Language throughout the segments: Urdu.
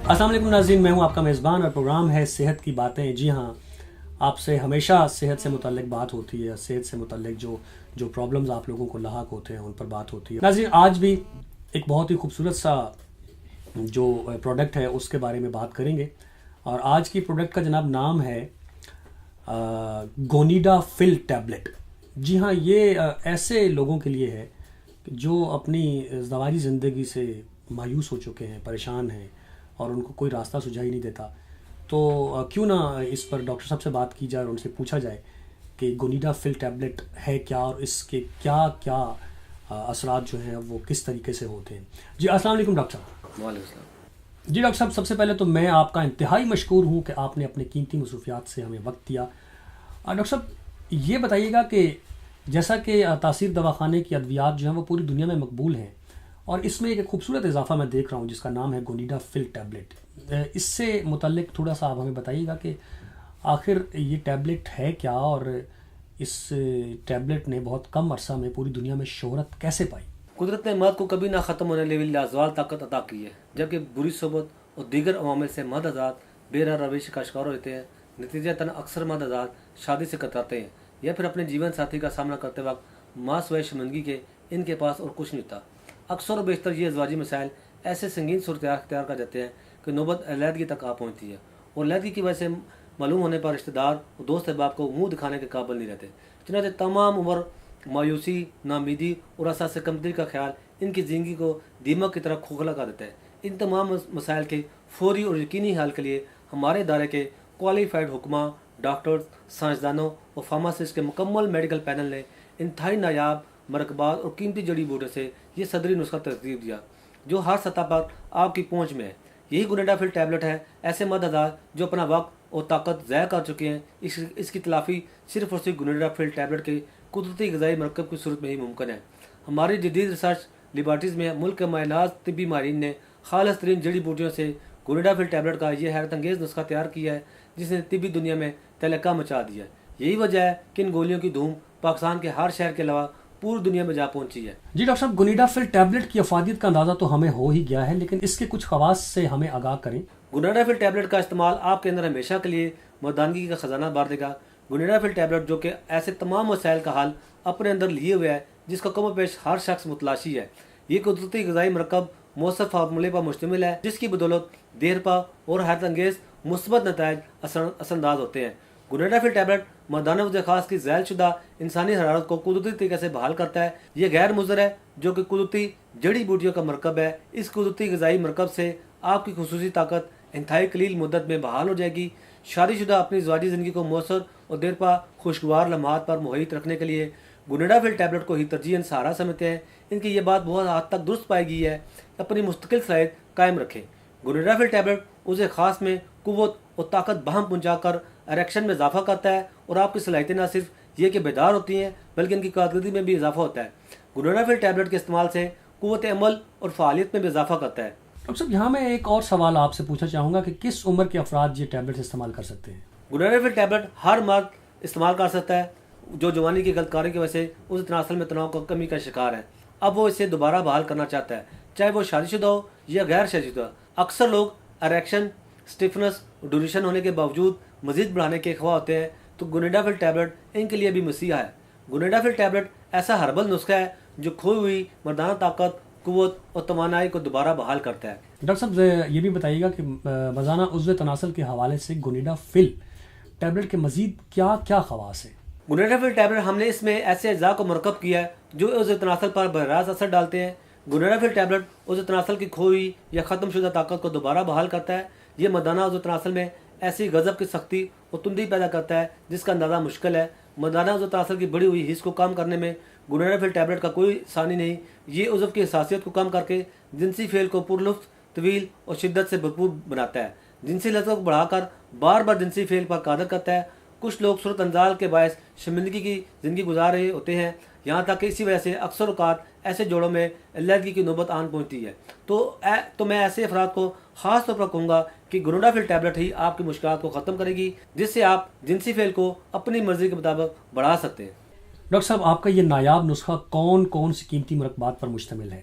السلام علیکم ناظرین، میں ہوں آپ کا میزبان اور پروگرام ہے صحت کی باتیں۔ جی ہاں، آپ سے ہمیشہ صحت سے متعلق بات ہوتی ہے، صحت سے متعلق جو پرابلمز آپ لوگوں کو لاحق ہوتے ہیں ان پر بات ہوتی ہے۔ ناظرین، آج بھی ایک بہت ہی خوبصورت سا جو پروڈکٹ ہے اس کے بارے میں بات کریں گے، اور آج کی پروڈکٹ کا جناب نام ہے گونیڈا فل ٹیبلٹ۔ جی ہاں، یہ ایسے لوگوں کے لیے ہے جو اپنی ازدواجی زندگی سے مایوس ہو چکے ہیں، پریشان ہیں، اور ان کو کوئی راستہ سجھائی نہیں دیتا۔ تو کیوں نہ اس پر ڈاکٹر صاحب سے بات کی جائے اور ان سے پوچھا جائے کہ گونیڈا فل ٹیبلٹ ہے کیا، اور اس کے کیا کیا اثرات جو ہیں وہ کس طریقے سے ہوتے ہیں۔ جی السلام علیکم ڈاکٹر صاحب۔ وعلیکم السلام۔ جی ڈاکٹر صاحب، سب سے پہلے تو میں آپ کا انتہائی مشکور ہوں کہ آپ نے اپنے قیمتی مصروفیات سے ہمیں وقت دیا۔ ڈاکٹر صاحب، یہ بتائیے گا کہ جیسا کہ تاثیر دواخانے کی ادویات جو ہیں وہ پوری دنیا میں مقبول ہیں، اور اس میں ایک خوبصورت اضافہ میں دیکھ رہا ہوں جس کا نام ہے گونیڈا فل ٹیبلٹ۔ اس سے متعلق تھوڑا سا آپ ہمیں بتائیے گا کہ آخر یہ ٹیبلٹ ہے کیا، اور اس ٹیبلٹ نے بہت کم عرصہ میں پوری دنیا میں شہرت کیسے پائی؟ قدرت نے مرد کو کبھی نہ ختم ہونے والی لازوال طاقت عطا کی ہے، جبکہ بری صحبت اور دیگر عوامل سے مرد حضرات بے راہ روش کا شکار ہوتے ہیں۔ نتیجتاً اکثر مرد حضرات شادی سے کتراتے ہیں، یا پھر اپنے جیون ساتھی کا سامنا کرتے وقت ماں سوائے شرمندگی کے ان کے پاس اور کچھ نہیں ہوتا۔ اکثر و بیشتر یہ ازواجی مسائل ایسے سنگین صورتحال اختیار کر جاتے ہیں کہ نوبت علیحدگی تک آ پہنچتی ہے، اور علیحدگی کی وجہ سے معلوم ہونے پر رشتہ دار اور دوست احباب کو منہ دکھانے کے قابل نہیں رہتے۔ چنانچہ تمام عمر مایوسی، ناامیدی اور احساس کمتری کا خیال ان کی زندگی کو دیمک کی طرح کھوکھلا کر دیتا ہے۔ ان تمام مسائل کے فوری اور یقینی حل کے لیے ہمارے ادارے کے کوالیفائڈ حکماں، ڈاکٹرز، سائنسدانوں اور فارماسسٹ کے مکمل میڈیکل پینل نے انتہائی نایاب مرکبات اور قیمتی جڑی بوٹیوں سے یہ صدری نسخہ ترتیب دیا جو ہر سطح پر آپ کی پہنچ میں ہے۔ یہی گونیڈا فل ٹیبلٹ ہے۔ ایسے مرد حضرات جو اپنا وقت اور طاقت ضائع کر چکے ہیں، اس کی تلافی صرف اور صرف گونیڈا فل ٹیبلٹ کے قدرتی غذائی مرکب کی صورت میں ہی ممکن ہے۔ ہماری جدید ریسرچ لیبارٹریز میں ملک کے ماہر ناز طبی ماہرین نے خالص ترین جڑی بوٹیوں سے گونیڈا فل ٹیبلٹ کا یہ حیرت انگیز نسخہ تیار کیا ہے جس نے طبی دنیا میں تہلکہ مچا دیا ہے۔ یہی وجہ ہے کہ ان گولیوں کی دھوم پاکستان کے ہر شہر کے علاوہ پوری دنیا میں جا پہنچی ہے۔ جی ڈاکٹر صاحب، گونیڈا فل ٹیبلٹ کی افادیت کا اندازہ تو ہمیں ہو ہی گیا ہے، لیکن اس کے کچھ خواص سے ہمیں آگاہ کریں۔ گونیڈا فل ٹیبلٹ کا استعمال آپ کے اندر ہمیشہ کے لیے مردانگی کا خزانہ بار دے گا۔ گونیڈا فل ٹیبلٹ جو کہ ایسے تمام مسائل کا حل اپنے اندر لیے ہوئے ہے جس کا کم و بیش ہر شخص متلاشی ہے۔ یہ قدرتی غذائی مرکب مؤثر فارمولے پر مشتمل ہے جس کی بدولت دیر پا اور حیرت انگیز مثبت نتائج اثر انداز ہوتے ہیں۔ گونیڈا فل ٹیبلٹ مردانہ وضع خاص کی ذیل شدہ انسانی حرارت کو قدرتی طریقے سے بحال کرتا ہے۔ یہ غیر مضر ہے جو کہ قدرتی جڑی بوٹیوں کا مرکب ہے۔ اس قدرتی غذائی مرکب سے آپ کی خصوصی طاقت انتہائی قلیل مدت میں بحال ہو جائے گی۔ شادی شدہ اپنی ازدواجی زندگی کو مؤثر اور دیر پا خوشگوار لمحات پر محیط رکھنے کے لیے گونیڈا فل ٹیبلٹ کو ہی ترجیحاً سہارا سمجھتے ہیں۔ ان کی یہ بات بہت حد تک درست پائی گئی ہے، اپنی مستقل صلاحیت قائم رکھیں۔ گونیڈا فل ٹیبلٹ اسے خاص میں قوت اور طاقت بہم پہنچا کر اریکشن میں اضافہ کرتا ہے، اور آپ کی صلاحیتیں نہ صرف یہ کہ بیدار ہوتی ہیں بلکہ ان کی کارکردگی میں بھی اضافہ ہوتا ہے۔ گونیڈا فل ٹیبلٹ کے استعمال سے قوت عمل اور فعالیت میں بھی اضافہ کرتا ہے۔ ڈاکٹر صاحب، یہاں میں ایک اور سوال آپ سے پوچھنا چاہوں گا کہ کس عمر کے افراد یہ ٹیبلٹ استعمال کر سکتے ہیں؟ گونیڈا فل ٹیبلٹ ہر مرد استعمال کر سکتا ہے جو جوانی کی غلط کاری کی وجہ سے اس تناسل میں تناؤ کی کمی کا شکار ہے۔ اب وہ اسے دوبارہ بحال کرنا چاہتا ہے، چاہے وہ شادی شدہ ہو یا غیر شادی شدہ۔ اکثر لوگ اریکشن، اسٹیفنس اور ڈیوریشن ہونے کے باوجود مزید بڑھانے کے خواہاں ہوتے ہیں، تو گونیڈا فل ٹیبلٹ ان کے لیے بھی مسیحا ہے۔ گونیڈا فل ٹیبلٹ ایسا ہربل نسخہ ہے جو کھوئی ہوئی مردانہ طاقت، قوت اور توانائی کو دوبارہ بحال کرتا ہے۔ ڈاکٹر صاحب، یہ بھی بتائیے گا کہ مزانہ عضو تناسل کے حوالے سے گونیڈا فل ٹیبلٹ کے مزید کیا کیا خواص ہیں؟ گونیڈا فل ٹیبلٹ ہم نے اس میں ایسے اجزاء کو مرکب کیا ہے جو عضو تناسل پر براہ راست اثر ڈالتے ہیں۔ گونیڈا فل ٹیبلٹ عضو تناسل کی کھوئی یا ختم شدہ طاقت کو دوبارہ بحال کرتا ہے۔ یہ مردانہ عضو تناسل میں ایسی غضب کی سختی اور تندی پیدا کرتا ہے جس کا اندازہ مشکل ہے۔ مردانہ عضو تناسل کی بڑھی ہوئی حص کو کم کرنے میں گونیڈا فل ٹیبلٹ کا کوئی ثانی نہیں۔ یہ عضو کی حساسیت کو کم کر کے جنسی فعل کو پرلطف، طویل اور شدت سے بھرپور بناتا ہے۔ جنسی لذت کو بڑھا کر بار بار جنسی فعل پر قادر کرتا ہے۔ کچھ لوگ صورت انزال کے باعث شرمندگی کی زندگی گزار رہے ہوتے ہیں، یہاں تک کہ اسی وجہ سے اکثر اوقات ایسے جوڑوں میں علیحدگی کی نوبت آن پہنچتی ہے۔ تو میں ایسے افراد کو خاص طور پر کہوں گا کہ گونیڈا فل ٹیبلٹ ہی آپ کی مشکلات کو ختم کرے گی، جس سے آپ جنسی فعل کو اپنی مرضی کے مطابق بڑھا سکتے ہیں۔ ڈاکٹر صاحب، آپ کا یہ نایاب نسخہ کون کون سی قیمتی مرکبات پر مشتمل ہے؟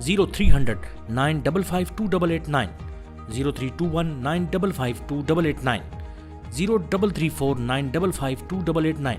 0300 955 2889, 0321 955 2889, 0334 955 2889।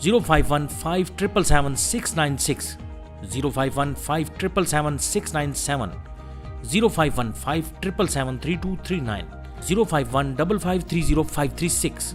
051 5777 696, 051 5777 697, 051 5777 3239, 051 5530 536।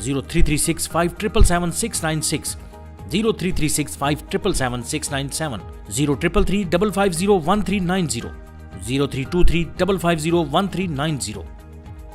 0336 5777 696, 0336 5777 697, 0333 550 1390, 0323 550 1390।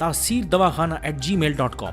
taseerdawakana@gmail.com।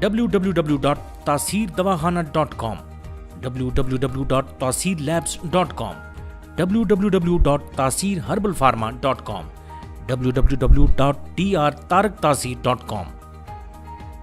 www.taseerdawakana.com, www.taseerlabs.com, www.taseerherbalpharma.com, www.drtaraktaseer.com।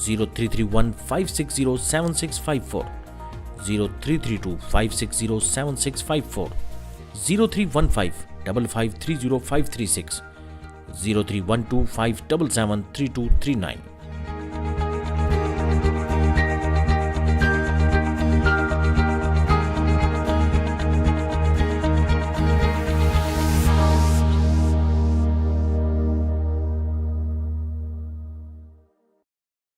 0331 560 7654, 0332 560 7654, 0315 5530 536, 0312 577 3239।